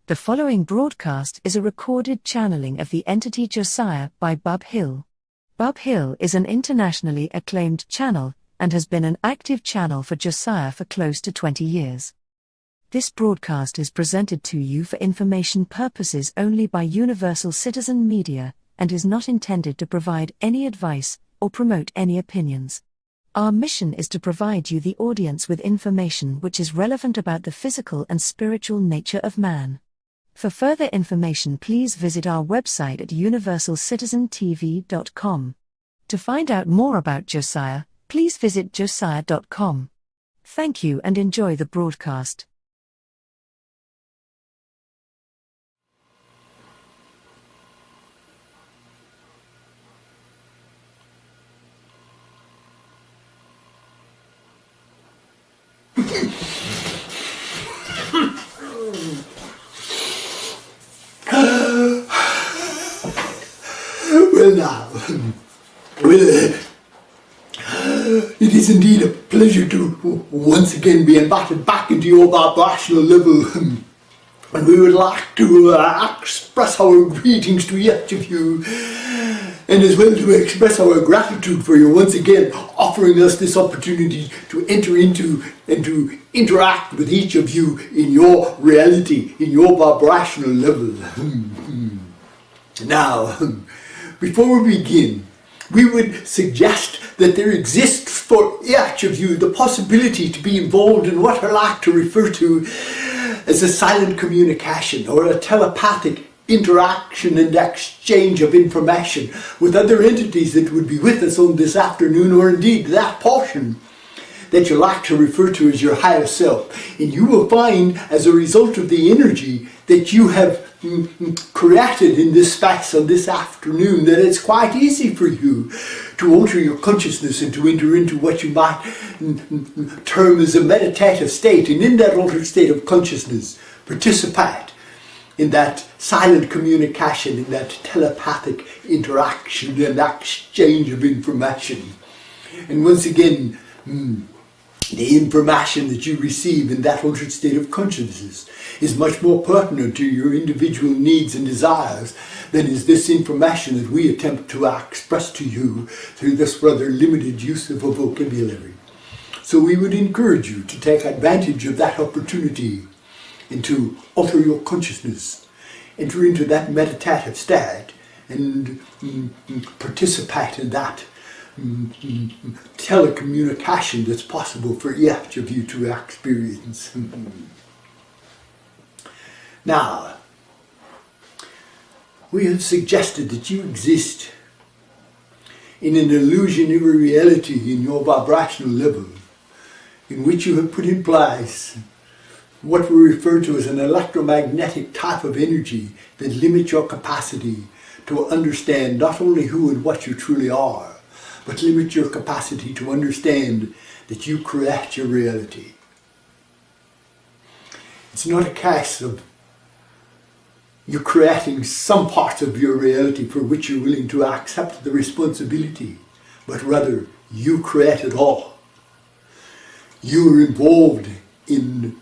The following broadcast is a recorded channeling of the entity Josiah by BUB Hill. BUB Hill is an internationally acclaimed channel and has been an active channel for Josiah for close to 20 years. This broadcast is presented to you for information purposes only by Universal Citizen Media and is not intended to provide any advice or promote any opinions. Our mission is to provide you, the audience, with information which is relevant about the physical and spiritual nature of man. For further information, please visit our website at universalcitizentv.com. To find out more about Josiah, please visit josiah.com. Thank you and enjoy the broadcast. Well now, it is indeed a pleasure to once again be invited back into your vibrational level, and we would like to express our greetings to each of you, and as well to express our gratitude for you once again offering us this opportunity to enter into and to interact with each of you in your reality, in your vibrational level. Now, before we begin, we would suggest that there exists for each of you the possibility to be involved in what I like to refer to as a silent communication or a telepathic interaction and exchange of information with other entities that would be with us on this afternoon, or indeed that portion that you like to refer to as your higher self. And you will find, as a result of the energy that you have created in this space on this afternoon, that it's quite easy for you to alter your consciousness and to enter into what you might term as a meditative state, and in that altered state of consciousness participate in that silent communication, in that telepathic interaction and exchange of information. And once again, the information that you receive in that altered state of consciousness is much more pertinent to your individual needs and desires than is this information that we attempt to express to you through this rather limited use of a vocabulary. So we would encourage you to take advantage of that opportunity and to alter your consciousness, enter into that meditative state and participate in that telecommunication that's possible for each of you to experience. Now, we have suggested that you exist in an illusionary reality in your vibrational level, in which you have put in place what we refer to as an electromagnetic type of energy that limits your capacity to understand not only who and what you truly are, but limit your capacity to understand that you create your reality. It's not a case of you creating some parts of your reality for which you're willing to accept the responsibility, but rather you create it all. You are involved in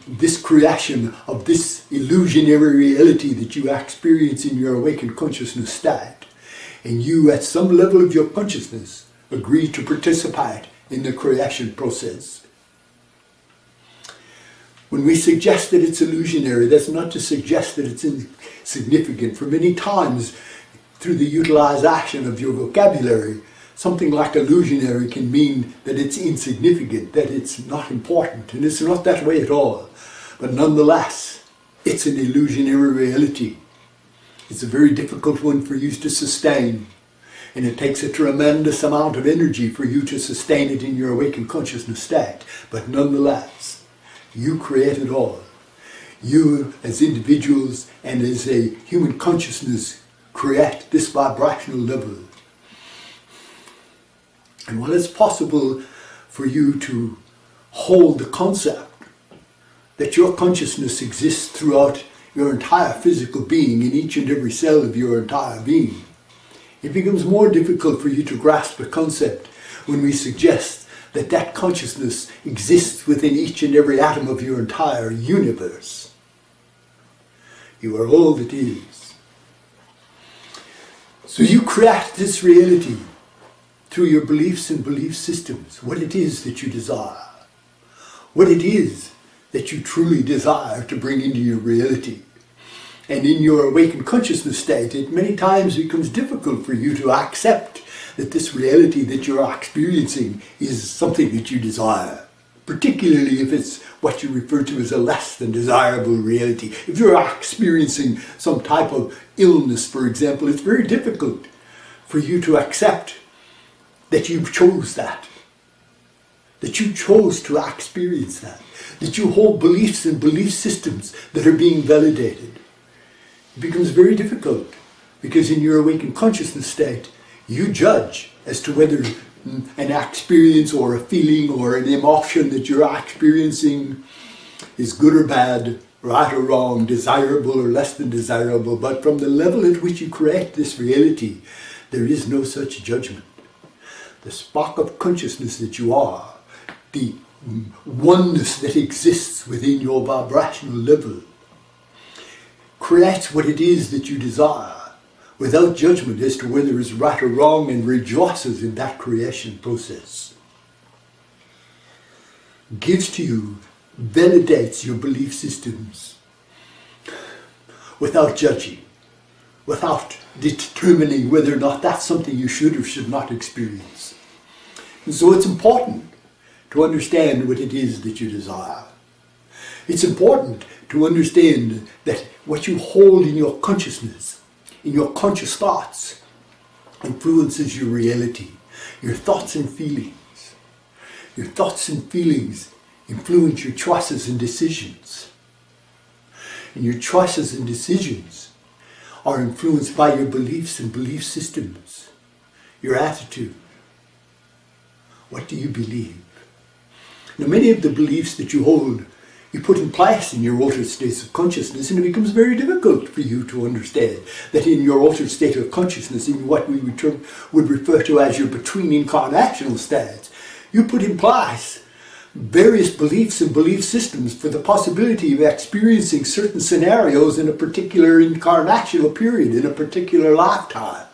this creation of this illusionary reality that you experience in your awakened consciousness state. And you, at some level of your consciousness, agree to participate in the creation process. When we suggest that it's illusionary, that's not to suggest that it's insignificant. For many times, through the utilization of your vocabulary, something like illusionary can mean that it's insignificant, that it's not important, and it's not that way at all. But nonetheless, it's an illusionary reality. It's a very difficult one for you to sustain, and it takes a tremendous amount of energy for you to sustain it in your awakened consciousness state. But nonetheless, you create it all. You, as individuals and as a human consciousness, create this vibrational level. And while it's possible for you to hold the concept that your consciousness exists throughout your entire physical being, in each and every cell of your entire being, it becomes more difficult for you to grasp the concept when we suggest that that consciousness exists within each and every atom of your entire universe. You are all that is. So you create this reality through your beliefs and belief systems, what it is that you desire, what it is that you truly desire to bring into your reality. And in your awakened consciousness state, it many times becomes difficult for you to accept that this reality that you're experiencing is something that you desire, particularly if it's what you refer to as a less than desirable reality. If you're experiencing some type of illness, for example, it's very difficult for you to accept that you chose that you chose to experience that you hold beliefs and belief systems that are being validated. It becomes very difficult because in your awakened consciousness state, you judge as to whether an experience or a feeling or an emotion that you're experiencing is good or bad, right or wrong, desirable or less than desirable. But from the level at which you create this reality, there is no such judgment. The spark of consciousness that you are, the oneness that exists within your vibrational level, creates what it is that you desire without judgment as to whether it's right or wrong, and rejoices in that creation process. Gives to you, validates your belief systems without judging, without determining whether or not that's something you should or should not experience. And so it's important to understand what it is that you desire. It's important to understand that what you hold in your consciousness, in your conscious thoughts, influences your reality, your thoughts and feelings. Your thoughts and feelings influence your choices and decisions. And your choices and decisions are influenced by your beliefs and belief systems, your attitude. What do you believe? Now, many of the beliefs that you hold, you put in place in your altered states of consciousness, and it becomes very difficult for you to understand that in your altered state of consciousness, in what we would refer to as your between incarnational states, you put in place various beliefs and belief systems for the possibility of experiencing certain scenarios in a particular incarnational period, in a particular lifetime.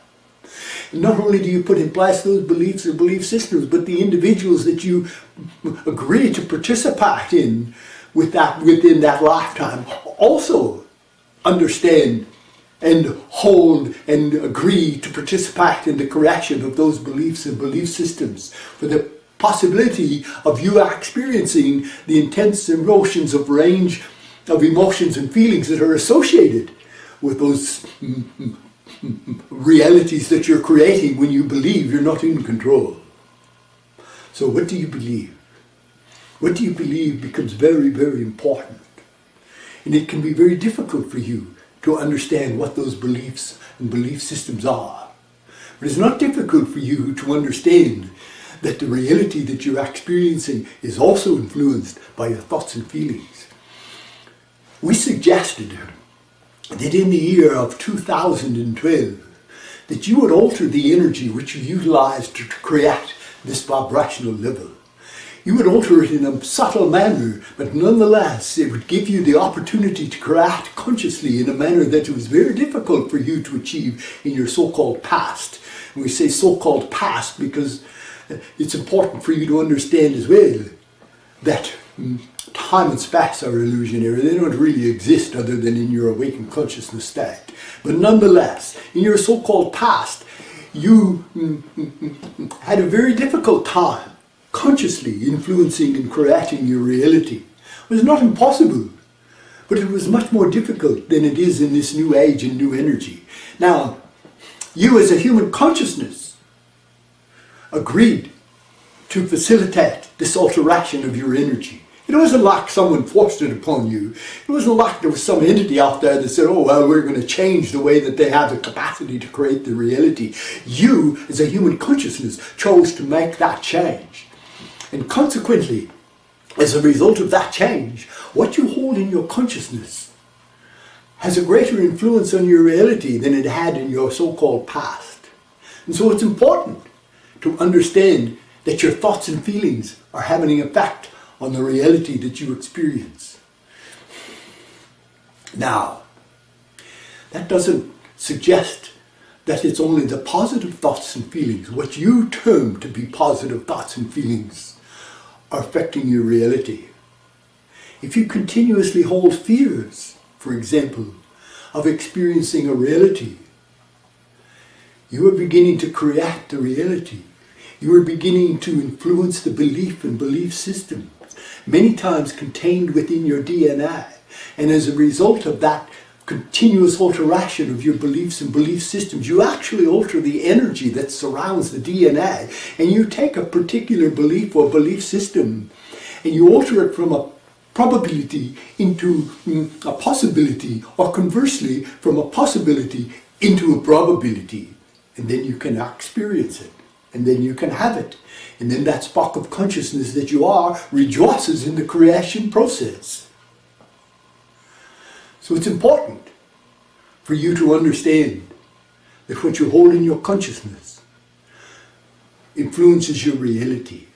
And not only do you put in place those beliefs or belief systems, but the individuals that you agree to participate in within that lifetime also understand and hold and agree to participate in the correction of those beliefs and belief systems for the possibility of you experiencing the intense emotions of range of emotions and feelings that are associated with those realities that you're creating when you believe you're not in control. So what do you believe? What do you believe becomes very, very important. And it can be very difficult for you to understand what those beliefs and belief systems are. But it's not difficult for you to understand that the reality that you're experiencing is also influenced by your thoughts and feelings. We suggested that in the year of 2012, that you would alter the energy which you utilized to create this vibrational level. You would alter it in a subtle manner, but nonetheless it would give you the opportunity to create consciously in a manner that was very difficult for you to achieve in your so-called past. And we say so-called past because it's important for you to understand as well that time and space are illusionary. They don't really exist other than in your awakened consciousness state. But nonetheless, in your so-called past, you had a very difficult time consciously influencing and creating your reality. It was not impossible, but it was much more difficult than it is in this new age and new energy. Now, you as a human consciousness agreed to facilitate this alteration of your energy. It wasn't like someone forced it upon you. It wasn't like there was some entity out there that said, oh, well, we're going to change the way that they have the capacity to create the reality. You, as a human consciousness, chose to make that change. And consequently, as a result of that change, what you hold in your consciousness has a greater influence on your reality than it had in your so-called past. And so it's important to understand that your thoughts and feelings are having an effect on the reality that you experience. Now, That doesn't suggest that it's only the positive thoughts and feelings, what you term to be positive thoughts and feelings, are affecting your reality. If you continuously hold fears, for example, of experiencing a reality, you are beginning to create the reality. You are beginning to influence the belief and belief systems, many times contained within your DNA. And as a result of that continuous alteration of your beliefs and belief systems, you actually alter the energy that surrounds the DNA. And you take a particular belief or belief system and you alter it from a probability into a possibility, or conversely, from a possibility into a probability. And then you can experience it. And then you can have it. And then that spark of consciousness that you are rejoices in the creation process. So it's important for you to understand that what you hold in your consciousness influences your reality.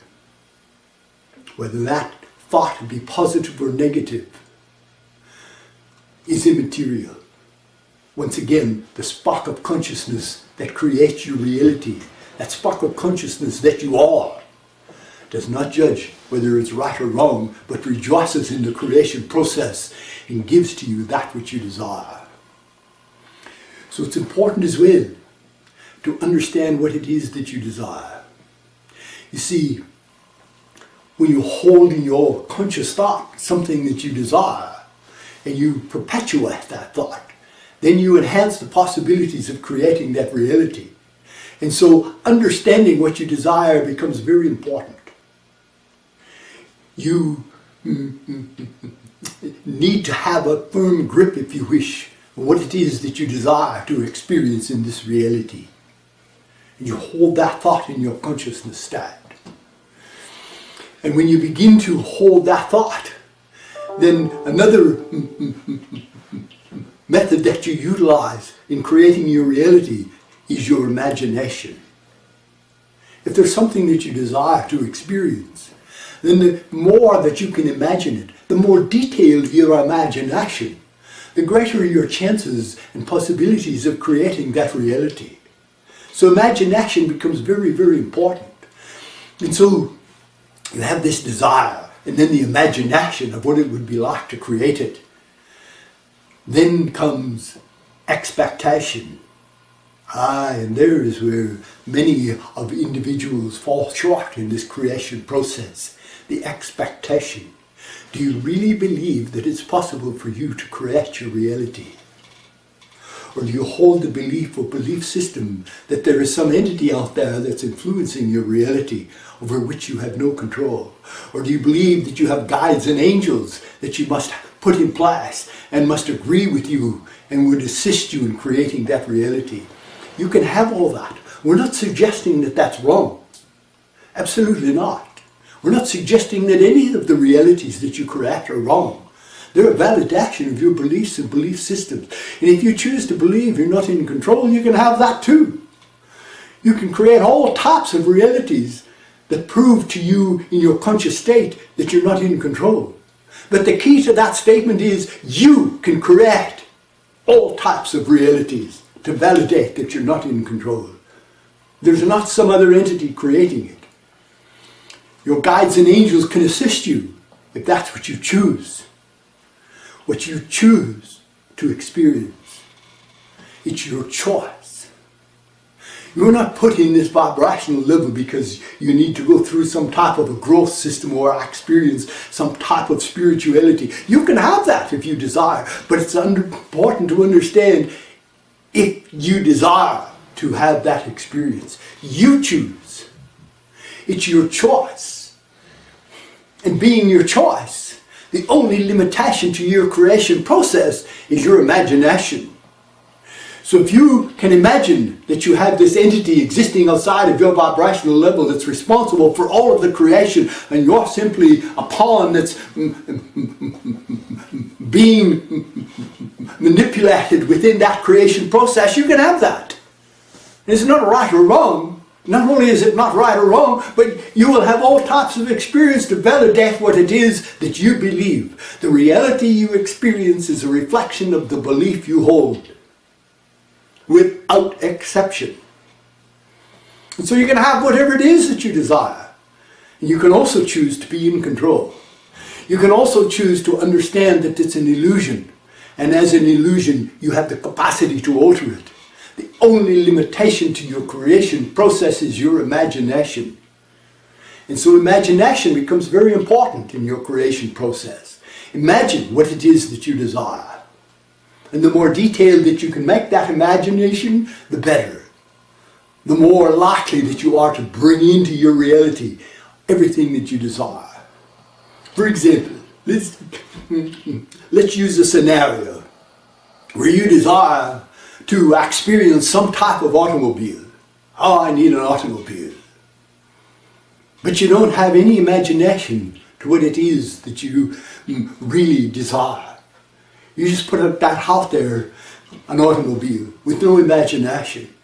Whether that thought be positive or negative is immaterial. Once again, the spark of consciousness that creates your reality, that spark of consciousness that you are, does not judge whether it's right or wrong, but rejoices in the creation process and gives to you that which you desire. So it's important as well to understand what it is that you desire. You see, when you hold in your conscious thought something that you desire, and you perpetuate that thought, then you enhance the possibilities of creating that reality. And so understanding what you desire becomes very important. You need to have a firm grip, if you wish, on what it is that you desire to experience in this reality. And you hold that thought in your consciousness state. And when you begin to hold that thought, then another method that you utilize in creating your reality is your imagination. If there's something that you desire to experience, then the more that you can imagine it, the more detailed your imagination, the greater your chances and possibilities of creating that reality. So imagination becomes very, very important. And so you have this desire, and then the imagination of what it would be like to create it. Then comes expectation. And there is where many of individuals fall short in this creation process. The expectation. Do you really believe that it's possible for you to create your reality? Or do you hold the belief or belief system that there is some entity out there that's influencing your reality over which you have no control? Or do you believe that you have guides and angels that you must put in place and must agree with you and would assist you in creating that reality? You can have all that. We're not suggesting that that's wrong. Absolutely not. We're not suggesting that any of the realities that you create are wrong. They're a validation of your beliefs and belief systems. And if you choose to believe you're not in control, you can have that too. You can create all types of realities that prove to you in your conscious state that you're not in control. But the key to that statement is you can create all types of realities to validate that you're not in control. There's not some other entity creating it. Your guides and angels can assist you if that's what you choose. What you choose to experience. It's your choice. You're not put in this vibrational level because you need to go through some type of a growth system or experience some type of spirituality. You can have that if you desire, but it's important to understand if you desire to have that experience. You choose. It's your choice. And being your choice, the only limitation to your creation process is your imagination. So if you can imagine that you have this entity existing outside of your vibrational level that's responsible for all of the creation, and you're simply a pawn that's being manipulated within that creation process, you can have that. It's not right or wrong. Not only is it not right or wrong, but you will have all types of experience to validate what it is that you believe. The reality you experience is a reflection of the belief you hold. without exception. And so you can have whatever it is that you desire. And you can also choose to be in control. You can also choose to understand that it's an illusion. And as an illusion, you have the capacity to alter it. The only limitation to your creation process is your imagination. And so imagination becomes very important in your creation process. Imagine what it is that you desire. And the more detailed that you can make that imagination, the better. The more likely that you are to bring into your reality everything that you desire. For example, let's use a scenario where you desire to experience some type of automobile. Oh, I need an automobile. But you don't have any imagination to what it is that you really desire. You just put that out there, an automobile, with no imagination.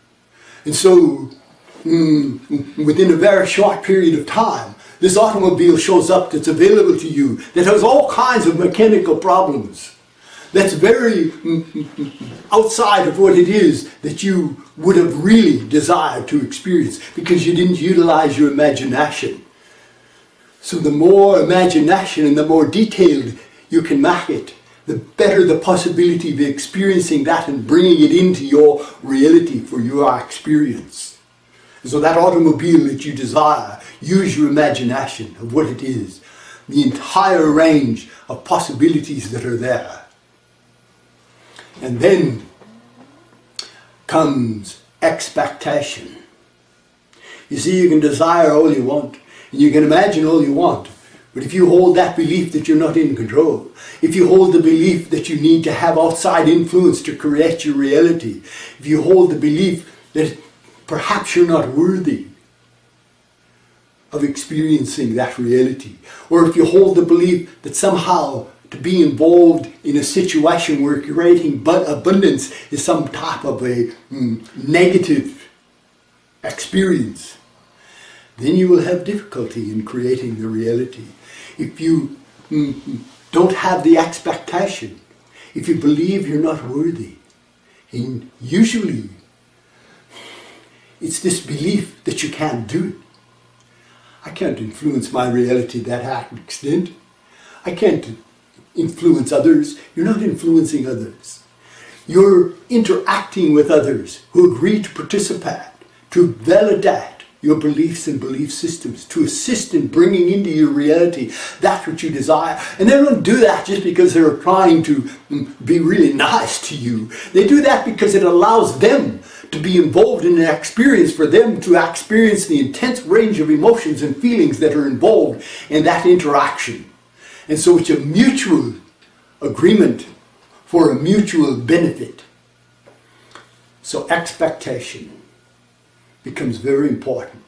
And so, within a very short period of time, this automobile shows up that's available to you, that has all kinds of mechanical problems, that's very outside of what it is that you would have really desired to experience, because you didn't utilize your imagination. So the more imagination and the more detailed you can make it, the better the possibility of experiencing that and bringing it into your reality for your experience. So that automobile that you desire, use your imagination of what it is, the entire range of possibilities that are there. And then comes expectation. You see, you can desire all you want, and you can imagine all you want, but if you hold that belief that you're not in control, if you hold the belief that you need to have outside influence to create your reality, if you hold the belief that perhaps you're not worthy of experiencing that reality, or if you hold the belief that somehow to be involved in a situation where creating abundance is some type of a negative experience, then you will have difficulty in creating the reality. If you don't have the expectation, if you believe you're not worthy, and usually it's this belief that you can't do it. I can't influence my reality to that extent. I can't influence others. You're not influencing others. You're interacting with others who agree to participate, to validate your beliefs and belief systems, to assist in bringing into your reality that which you desire. And they don't do that just because they're trying to be really nice to you. They do that because it allows them to be involved in an experience, for them to experience the intense range of emotions and feelings that are involved in that interaction. And so it's a mutual agreement for a mutual benefit. So expectation becomes very important.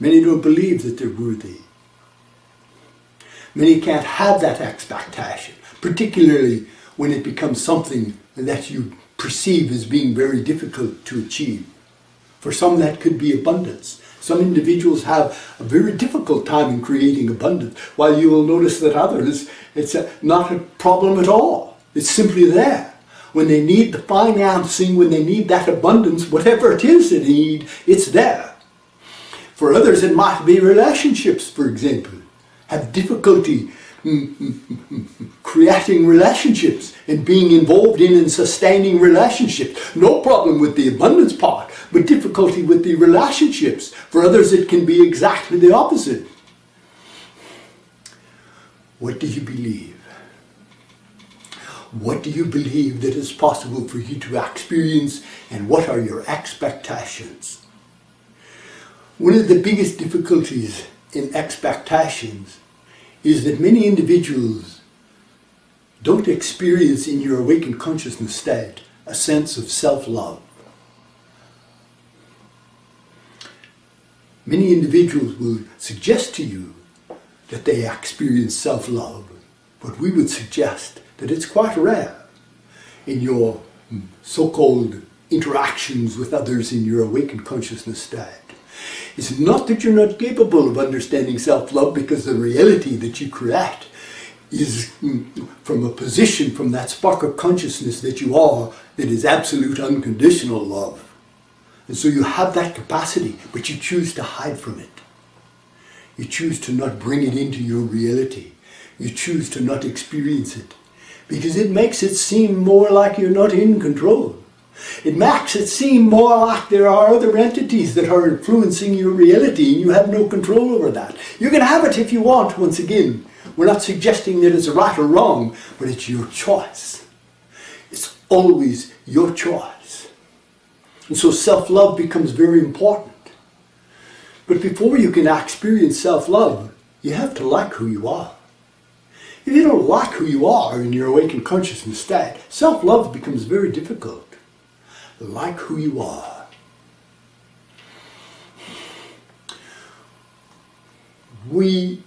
Many don't believe that they're worthy. Many can't have that expectation, particularly when it becomes something that you perceive as being very difficult to achieve. For some that could be abundance. Some individuals have a very difficult time in creating abundance, while you will notice that others, it's not a problem at all. It's simply there. When they need the financing, when they need that abundance, whatever it is they need, it's there. For others it might be relationships, for example, have difficulty creating relationships and being involved in and sustaining relationships. No problem with the abundance part, but difficulty with the relationships. For others it can be exactly the opposite. What do you believe? What do you believe that is possible for you to experience, and what are your expectations? One of the biggest difficulties in expectations is that many individuals don't experience in your awakened consciousness state a sense of self-love. Many individuals will suggest to you that they experience self-love, but we would suggest that it's quite rare in your so-called interactions with others in your awakened consciousness state. It's not that you're not capable of understanding self-love, because the reality that you create is from a position, from that spark of consciousness that you are, that is absolute unconditional love. And so you have that capacity, but you choose to hide from it. You choose to not bring it into your reality. You choose to not experience it, because it makes it seem more like you're not in control. It makes it seem more like there are other entities that are influencing your reality and you have no control over that. You can have it if you want, once again. We're not suggesting that it's right or wrong, but it's your choice. It's always your choice. And so self-love becomes very important. But before you can experience self-love, you have to like who you are. If you don't like who you are in your awakened consciousness state, self-love becomes very difficult. Like who you are. We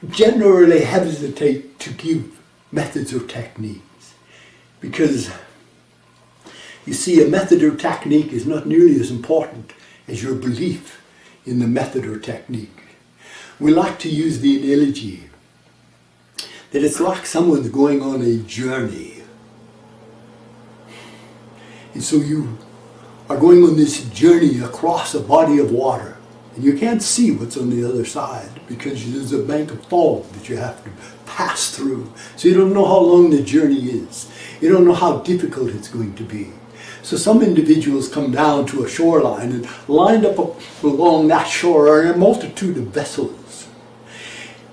generally hesitate to give methods or techniques because, you see, a method or technique is not nearly as important as your belief in the method or technique. We like to use the analogy that it's like someone's going on a journey. And so you are going on this journey across a body of water, and you can't see what's on the other side because there's a bank of fog that you have to pass through. So you don't know how long the journey is. You don't know how difficult it's going to be. So some individuals come down to a shoreline, and lined up along that shore are a multitude of vessels.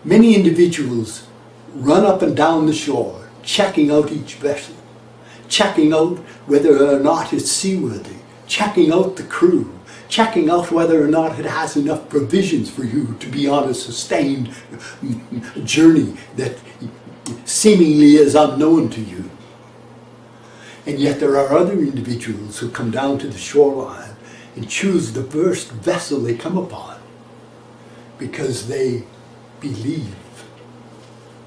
Many individuals run up and down the shore, checking out each vessel, checking out whether or not it's seaworthy, checking out the crew, checking out whether or not it has enough provisions for you to be on a sustained journey that seemingly is unknown to you. And yet there are other individuals who come down to the shoreline and choose the first vessel they come upon because they believe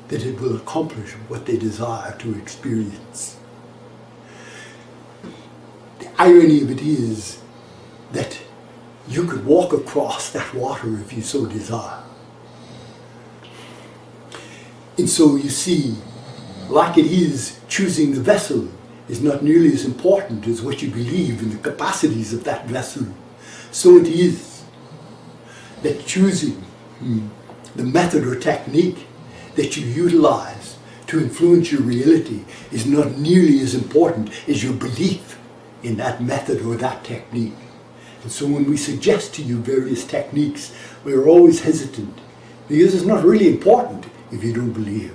that it will accomplish what they desire to experience. The irony of it is that you could walk across that water if you so desire. And so you see, like it is, choosing the vessel is not nearly as important as what you believe in the capacities of that vessel. So it is that choosing the method or technique that you utilize to influence your reality is not nearly as important as your belief in that method or that technique. And so when we suggest to you various techniques, we're always hesitant because it's not really important if you don't believe,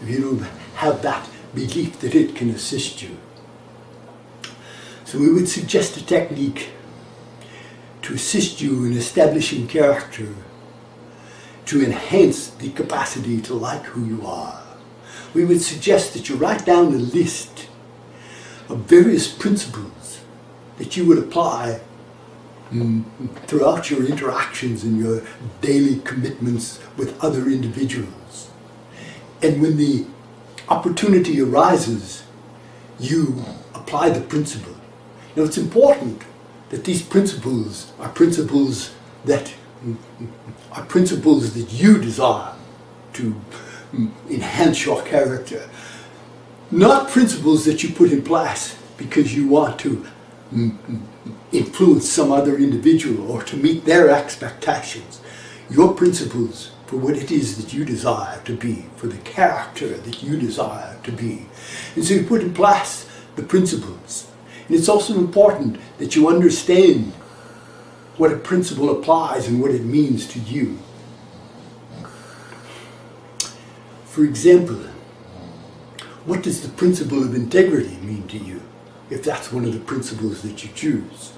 if you don't have that belief that it can assist you. So we would suggest a technique to assist you in establishing character, to enhance the capacity to like who you are. We would suggest that you write down a list of various principles that you would apply throughout your interactions and your daily commitments with other individuals. And when the opportunity arises, you apply the principle. Now it's important that these principles are principles that you desire to enhance your character. Not principles that you put in place because you want to influence some other individual or to meet their expectations. Your principles for what it is that you desire to be, for the character that you desire to be. And so you put in place the principles. And it's also important that you understand what a principle applies and what it means to you. For example, what does the principle of integrity mean to you, if that's one of the principles that you choose?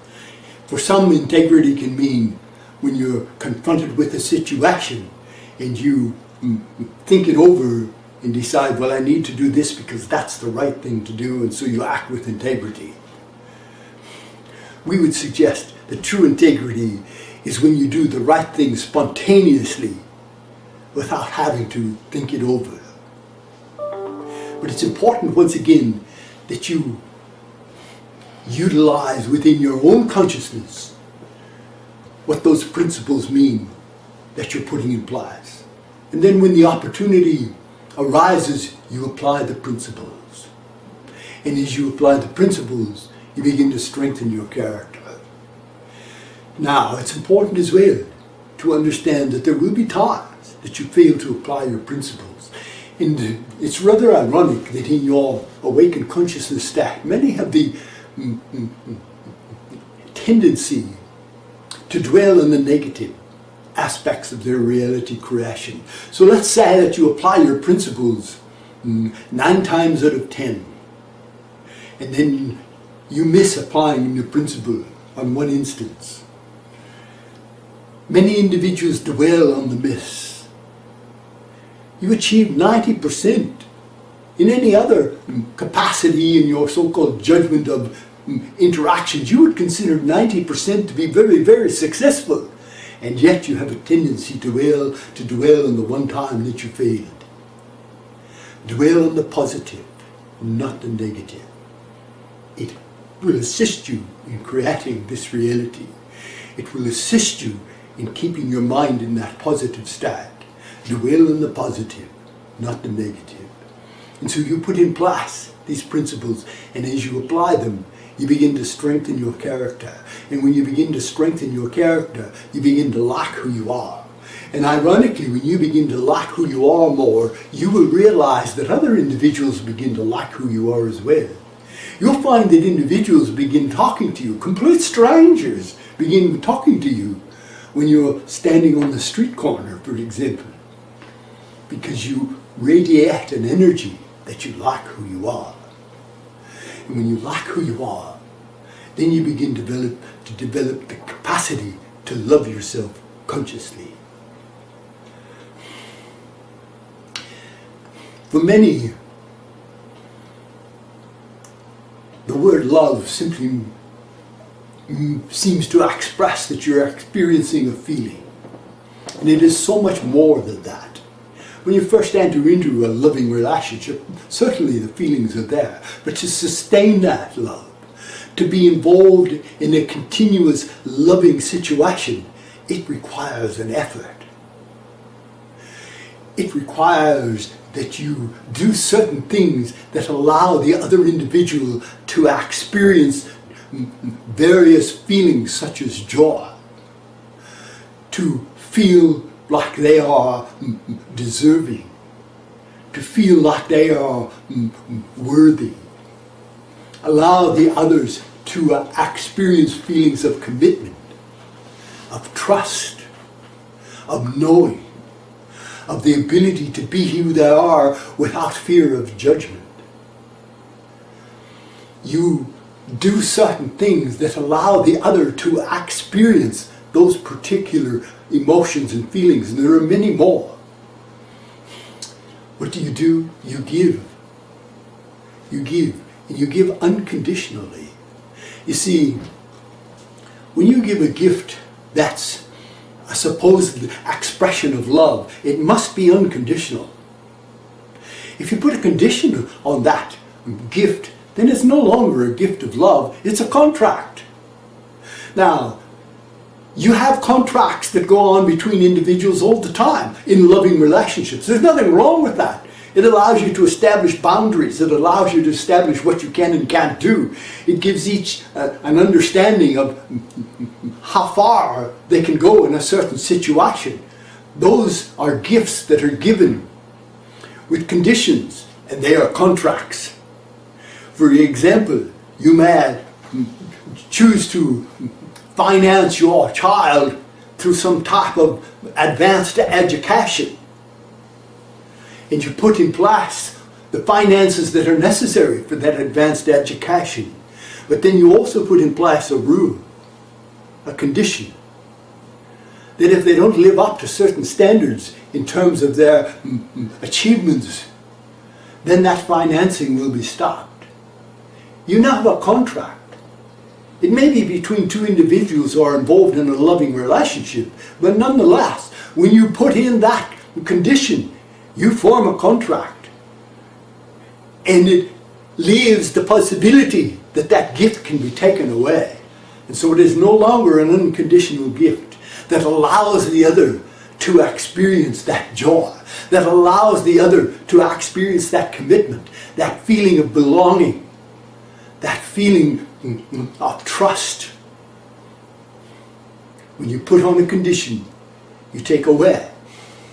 For some, integrity can mean when you're confronted with a situation and you think it over and decide, well, I need to do this because that's the right thing to do, and so you act with integrity. We would suggest that true integrity is when you do the right thing spontaneously without having to think it over. But it's important, once again, that you utilize within your own consciousness what those principles mean that you're putting in place. And then when the opportunity arises, you apply the principles. And as you apply the principles, you begin to strengthen your character. Now, it's important as well to understand that there will be times that you fail to apply your principles. And it's rather ironic that in your awakened consciousness state, many have the tendency to dwell on the negative aspects of their reality creation. So let's say that you apply your principles 9 times out of 10, and then you miss applying the principle on one instance. Many individuals dwell on the miss. You achieve 90% in any other capacity in your so-called judgment of interactions. You would consider 90% to be very, very successful. And yet you have a tendency to dwell on the one time that you failed. Dwell on the positive, not the negative. It will assist you in creating this reality. It will assist you in keeping your mind in that positive state. Dwell on the positive, not the negative. And so you put in place these principles, and as you apply them, you begin to strengthen your character. And when you begin to strengthen your character, you begin to like who you are. And ironically, when you begin to like who you are more, you will realize that other individuals begin to like who you are as well. You'll find that individuals begin talking to you, complete strangers begin talking to you when you're standing on the street corner, for example, because you radiate an energy that you like who you are. And when you like who you are, then you begin to develop the capacity to love yourself consciously. For many, the word love simply seems to express that you're experiencing a feeling. And it is so much more than that. When you first enter into a loving relationship, certainly the feelings are there. But to sustain that love, to be involved in a continuous loving situation, it requires an effort. It requires that you do certain things that allow the other individual to experience various feelings such as joy, to feel like they are deserving, to feel like they are worthy. Allow the others to experience feelings of commitment, of trust, of knowing, of the ability to be who they are without fear of judgment. You do certain things that allow the other to experience those particular emotions and feelings, and there are many more. What do? You give. You give, and you give unconditionally. You see, when you give a gift that's a supposed expression of love, it must be unconditional. If you put a condition on that gift, then it's no longer a gift of love, it's a contract. Now, you have contracts that go on between individuals all the time in loving relationships. There's nothing wrong with that. It allows you to establish boundaries. It allows you to establish what you can and can't do. It gives each an understanding of how far they can go in a certain situation. Those are gifts that are given with conditions, and they are contracts. For example, you may choose to finance your child through some type of advanced education, and you put in place the finances that are necessary for that advanced education. But then you also put in place a rule, a condition, that if they don't live up to certain standards in terms of their achievements, then that financing will be stopped. You now have a contract. It may be between two individuals who are involved in a loving relationship, but nonetheless, when you put in that condition, you form a contract. And it leaves the possibility that that gift can be taken away. And so it is no longer an unconditional gift that allows the other to experience that joy, that allows the other to experience that commitment, that feeling of belonging, that feeling of trust. When you put on a condition, you take away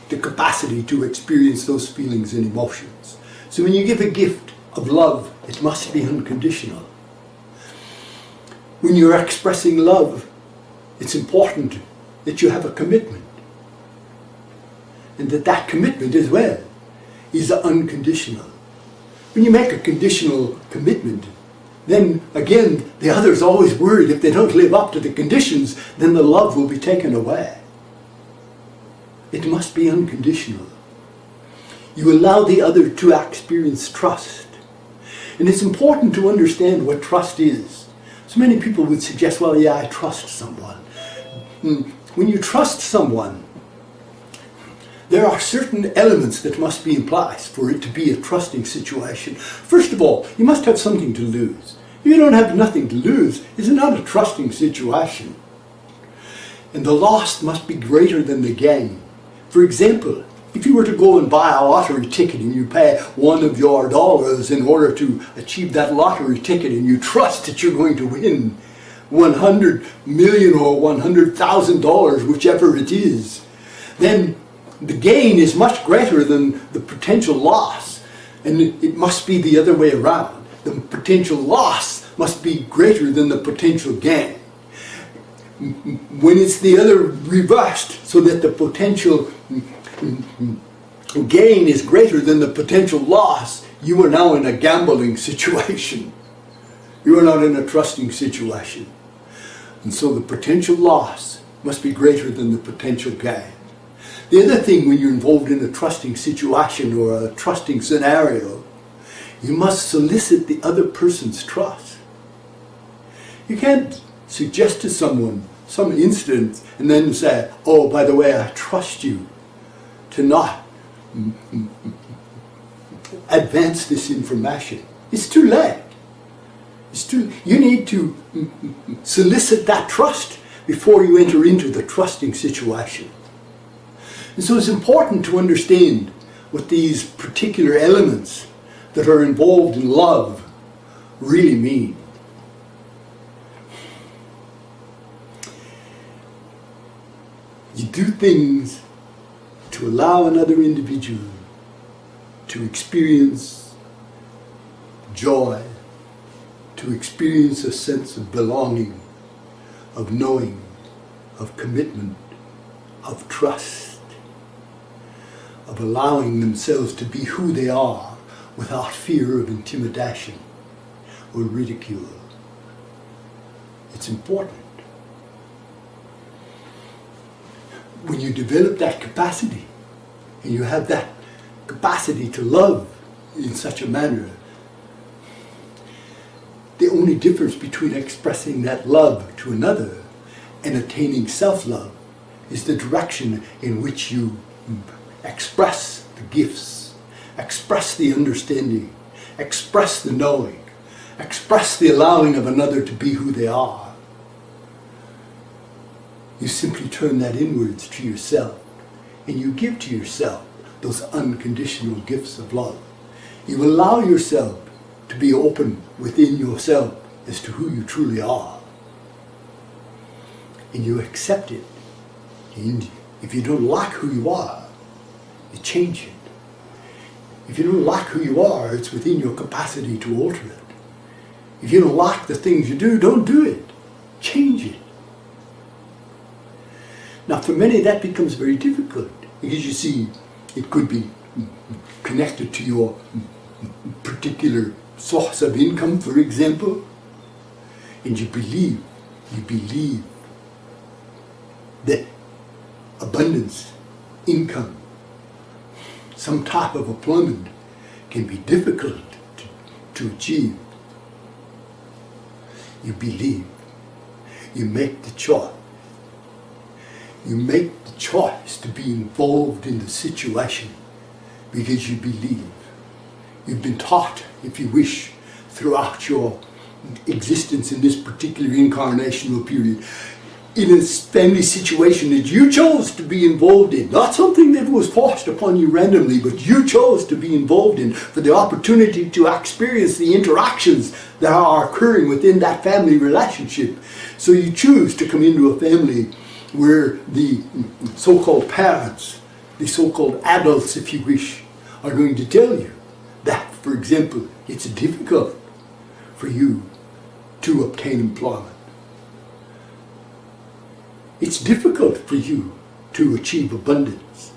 the capacity to experience those feelings and emotions. So when you give a gift of love, it must be unconditional. When you're expressing love, it's important that you have a commitment. And that commitment as well is unconditional. When you make a conditional commitment, then again, the other's always worried if they don't live up to the conditions, then the love will be taken away. It must be unconditional. You allow the other to experience trust. And it's important to understand what trust is. So many people would suggest, well, yeah, I trust someone. When you trust someone, there are certain elements that must be in place for it to be a trusting situation. First of all, you must have something to lose. If you don't have nothing to lose, it's not a trusting situation. And the loss must be greater than the gain. For example, if you were to go and buy a lottery ticket and you pay one of your dollars in order to achieve that lottery ticket, and you trust that you're going to win 100 million or $100,000, whichever it is, then the gain is much greater than the potential loss. And it must be the other way around. The potential loss must be greater than the potential gain. When it's the other reversed, so that the potential gain is greater than the potential loss, you are now in a gambling situation. You are not in a trusting situation. And so the potential loss must be greater than the potential gain. The other thing, when you're involved in a trusting situation or a trusting scenario, you must solicit the other person's trust. You can't suggest to someone some instance and then say, oh, by the way, I trust you to not advance this information. It's too late. You need to solicit that trust before you enter into the trusting situation. And so it's important to understand what these particular elements that are involved in love really mean. You do things to allow another individual to experience joy, to experience a sense of belonging, of knowing, of commitment, of trust, of allowing themselves to be who they are without fear of intimidation or ridicule. It's important. When you develop that capacity, and you have that capacity to love in such a manner, the only difference between expressing that love to another and attaining self-love is the direction in which you express the gifts, express the understanding, express the knowing, express the allowing of another to be who they are. You simply turn that inwards to yourself, and you give to yourself those unconditional gifts of love. You allow yourself to be open within yourself as to who you truly are. And you accept it. And if you don't like who you are, you change it. If you don't like who you are, it's within your capacity to alter it. If you don't like the things you do, don't do it. Change it. Now for many that becomes very difficult, because you see, it could be connected to your particular source of income, for example, and you believe that abundance, income, some type of employment can be difficult to achieve. You believe. You make the choice. You make the choice to be involved in the situation because you believe. You've been taught, if you wish, throughout your existence in this particular incarnational period. in a family situation that you chose to be involved in, not something that was forced upon you randomly, but you chose to be involved in, for the opportunity to experience the interactions that are occurring within that family relationship. So you choose to come into a family where the so-called parents, the so-called adults, if you wish, are going to tell you that, for example, it's difficult for you to obtain employment. It's difficult for you to achieve abundance.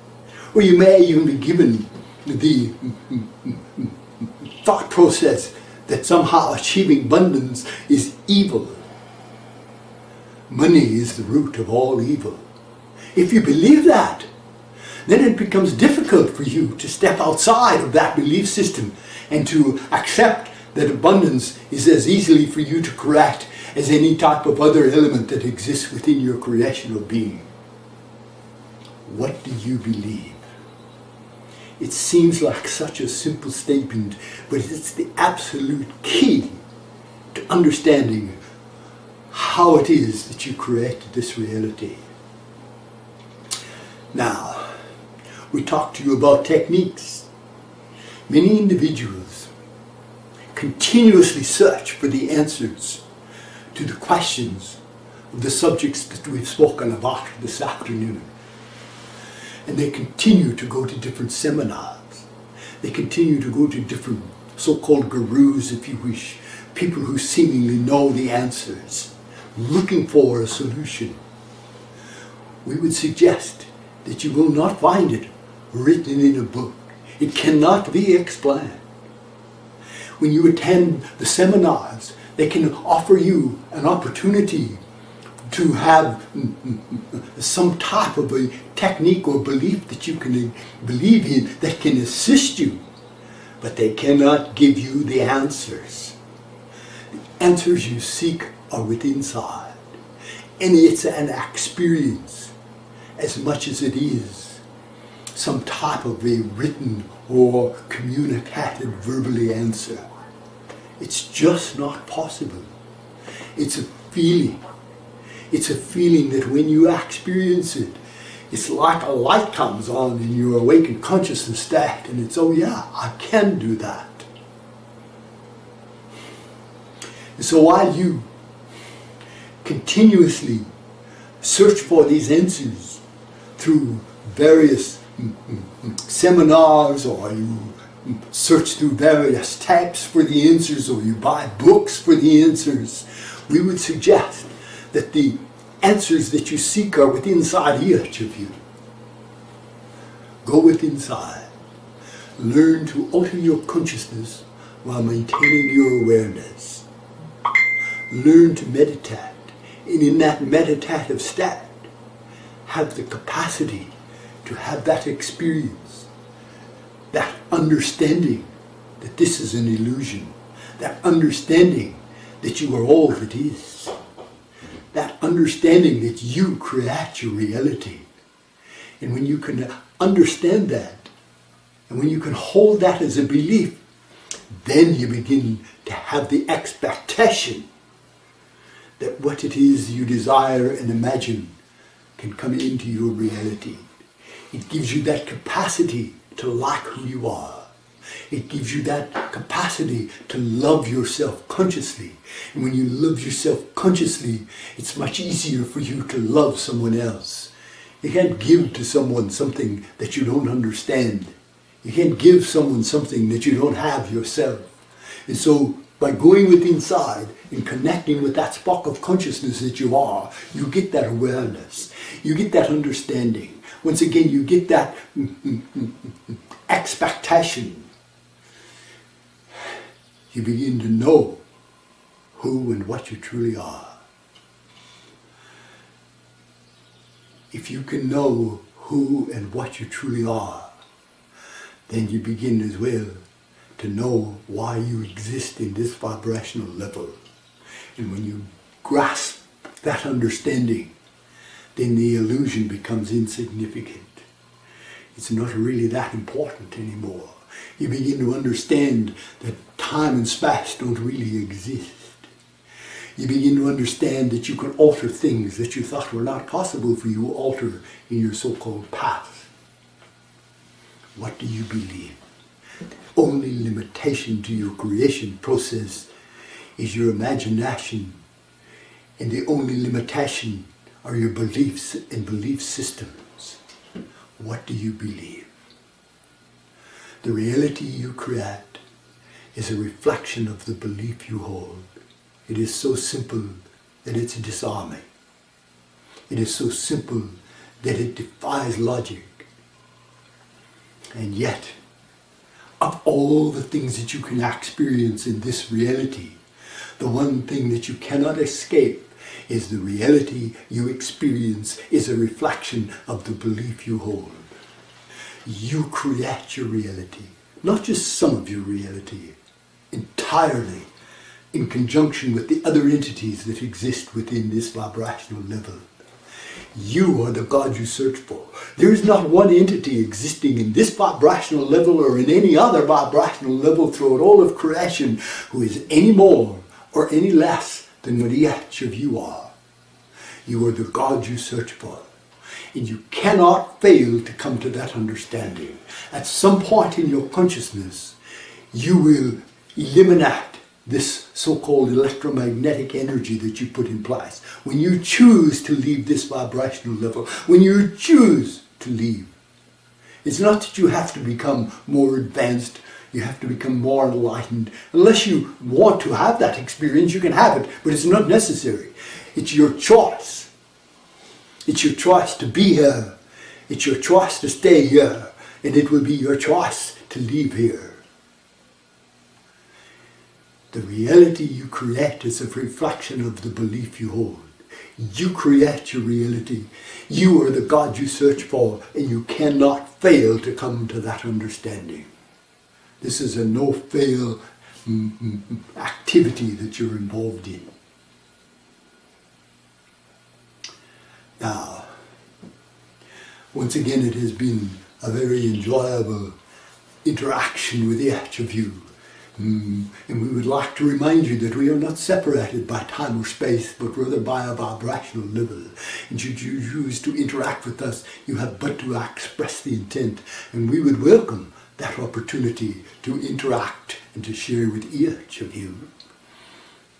Or you may even be given the thought process that somehow achieving abundance is evil. Money is the root of all evil. If you believe that, then it becomes difficult for you to step outside of that belief system and to accept that abundance is as easily for you to create as any type of other element that exists within your creational being. What do you believe? It seems like such a simple statement, but it's the absolute key to understanding how it is that you created this reality. Now, we talked to you about techniques. Many individuals continuously search for the answers to the questions of the subjects that we've spoken about this afternoon. And they continue to go to different seminars. They continue to go to different so-called gurus, if you wish, people who seemingly know the answers, looking for a solution. We would suggest that you will not find it written in a book. It cannot be explained. When you attend the seminars, they can offer you an opportunity to have some type of a technique or belief that you can believe in that can assist you, but they cannot give you the answers. The answers you seek are within inside, and it's an experience as much as it is some type of a written or communicated verbally answer. It's just not possible. It's a feeling. It's a feeling that when you experience it, it's like a light comes on in your awakened consciousness state, and it's, oh yeah, I can do that. And so while you continuously search for these answers through various seminars, or you search through various types for the answers, or you buy books for the answers, we would suggest that the answers that you seek are within inside each of you. Go within inside. Learn to alter your consciousness while maintaining your awareness. Learn to meditate, and in that meditative state, have the capacity to have that experience, that understanding that this is an illusion, that understanding that you are all that is, that understanding that you create your reality. And when you can understand that, and when you can hold that as a belief, then you begin to have the expectation that what it is you desire and imagine can come into your reality. It gives you that capacity to like who you are. It gives you that capacity to love yourself consciously. And when you love yourself consciously, it's much easier for you to love someone else. You can't give to someone something that you don't understand. You can't give someone something that you don't have yourself. And so by going within inside and connecting with that spark of consciousness that you are, you get that awareness. You get that understanding. Once again, you get that expectation. You begin to know who and what you truly are. If you can know who and what you truly are, then you begin as well to know why you exist in this vibrational level. And when you grasp that understanding, then the illusion becomes insignificant. It's not really that important anymore. You begin to understand that time and space don't really exist. You begin to understand that you can alter things that you thought were not possible for you to alter in your so-called past. What do you believe? The only limitation to your creation process is your imagination, and the only limitation are your beliefs and belief systems. What do you believe? The reality you create is a reflection of the belief you hold. It is so simple that it's disarming. It is so simple that it defies logic. And yet, of all the things that you can experience in this reality, the one thing that you cannot escape is the reality you experience is a reflection of the belief you hold. You create your reality, not just some of your reality, entirely in conjunction with the other entities that exist within this vibrational level. You are the God you search for. There is not one entity existing in this vibrational level or in any other vibrational level throughout all of creation who is any more or any less than what each of you are. You are the God you search for. And you cannot fail to come to that understanding. At some point in your consciousness, you will eliminate this so-called electromagnetic energy that you put in place. When you choose to leave this vibrational level, when you choose to leave, it's not that you have to become more advanced, you have to become more enlightened. Unless you want to have that experience, you can have it, but it's not necessary. It's your choice. It's your choice to be here. It's your choice to stay here. And it will be your choice to leave here. The reality you create is a reflection of the belief you hold. You create your reality. You are the God you search for, and you cannot fail to come to that understanding. This is a no-fail activity that you're involved in. Now, once again, it has been a very enjoyable interaction with each of you. And we would like to remind you that we are not separated by time or space, but rather by a vibrational level. And should you choose to interact with us, you have but to express the intent. And we would welcome that opportunity to interact and to share with each of you.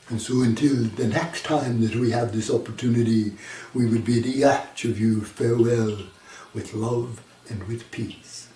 And so until the next time that we have this opportunity, we would bid each of you farewell with love and with peace.